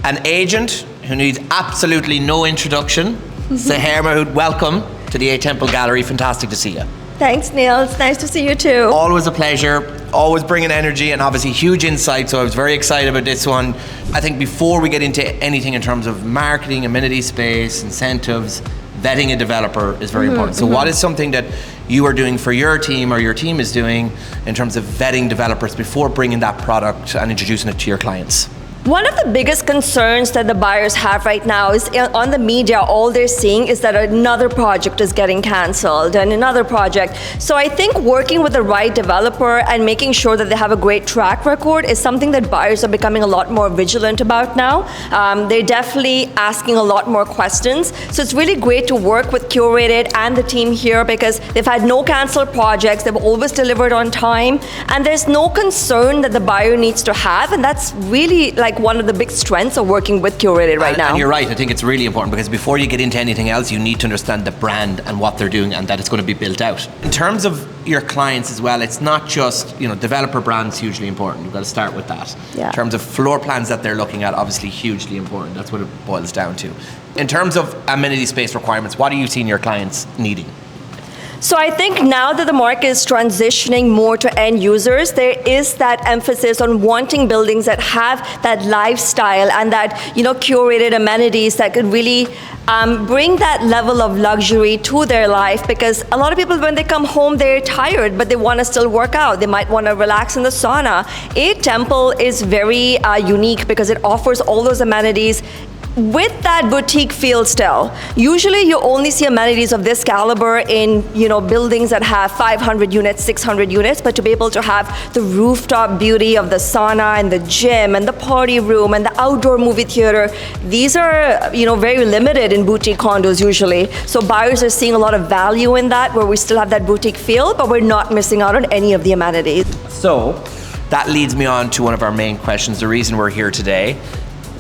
an agent who needs absolutely no introduction. Seher Mahood, welcome to the 8 Temple Gallery. Fantastic to see you. Thanks, Neil. It's nice to see you too. Always a pleasure. Always bringing energy and obviously huge insight. So I was very excited about this one. I think before we get into anything in terms of marketing, amenity space, incentives, vetting a developer is very important. So what is something that you are doing for your team or your team is doing in terms of vetting developers before bringing that product and introducing it to your clients? One of the biggest concerns that the buyers have right now is on the media, all they're seeing is that another project is getting canceled and another project. So I think working with the right developer and making sure that they have a great track record is something that buyers are becoming a lot more vigilant about now. They're definitely asking a lot more questions. So it's really great to work with Curated and the team here because they've had no canceled projects, they've always delivered on time, and there's no concern that the buyer needs to have, and that's really like one of the big strengths of working with Curated right now. And you're right, I think it's really important because before you get into anything else, you need to understand the brand and what they're doing and that it's going to be built out. In terms of your clients as well, it's not just, developer brand's hugely important. You've got to start with that. Yeah. In terms of floor plans that they're looking at, obviously hugely important. That's what it boils down to. In terms of amenity space requirements, what are you seeing your clients needing? So I think now that the market is transitioning more to end users, there is that emphasis on wanting buildings that have that lifestyle and that, curated amenities that could really bring that level of luxury to their life, because a lot of people, when they come home, they're tired, but they want to still work out. They might want to relax in the sauna. 8 Temple is very unique because it offers all those amenities with that boutique feel still. Usually you only see amenities of this caliber in buildings that have 500 units, 600 units, but to be able to have the rooftop beauty of the sauna and the gym and the party room and the outdoor movie theater, these are very limited in boutique condos usually. So buyers are seeing a lot of value in that, where we still have that boutique feel, but we're not missing out on any of the amenities. So that leads me on to one of our main questions, the reason we're here today.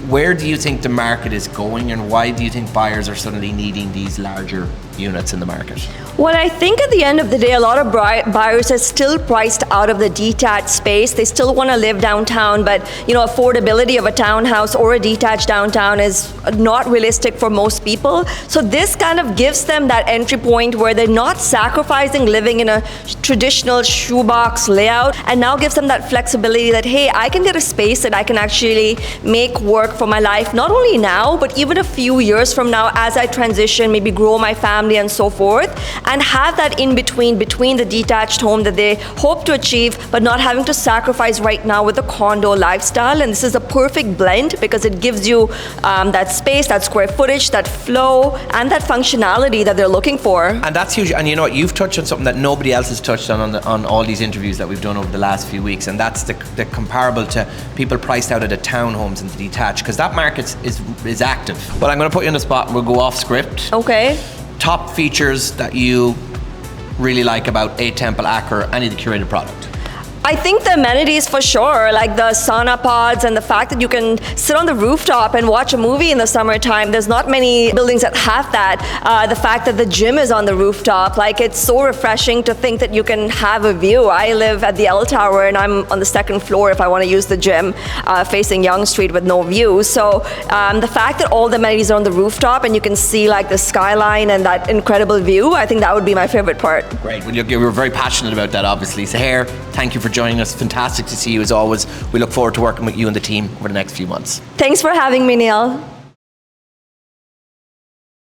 Where do you think the market is going, and why do you think buyers are suddenly needing these larger units in the market? Well, I think at the end of the day, a lot of buyers are still priced out of the detached space. They still want to live downtown, but affordability of a townhouse or a detached downtown is not realistic for most people. So this kind of gives them that entry point where they're not sacrificing living in a traditional shoebox layout, and now gives them that flexibility that, hey, I can get a space that I can actually make work for my life, not only now, but even a few years from now as I transition, maybe grow my family and so forth, and have that in between the detached home that they hope to achieve, but not having to sacrifice right now with the condo lifestyle. And this is a perfect blend because it gives you that space, that square footage, that flow, and that functionality that they're looking for. And that's huge. And you know what, you've touched on something that nobody else has touched on all these interviews that we've done over the last few weeks, and that's the comparable to people priced out of the townhomes and the detached, because that market is active. But I'm going to put you on the spot and we'll go off script. Okay. Top features that you really like about 8 Temple, Accra, any of the Curated product? I think the amenities for sure, like the sauna pods and the fact that you can sit on the rooftop and watch a movie in the summertime. There's not many buildings that have that. The fact that the gym is on the rooftop, like it's so refreshing to think that you can have a view. I live at the L Tower and I'm on the 2nd floor if I want to use the gym, facing Yonge Street with no view. So the fact that all the amenities are on the rooftop and you can see like the skyline and that incredible view, I think that would be my favorite part. Great. Well, you're very passionate about that, obviously. Seher, thank you for joining us. Fantastic to see you as always. We look forward to working with you and the team over the next few months. Thanks for having me, Neil.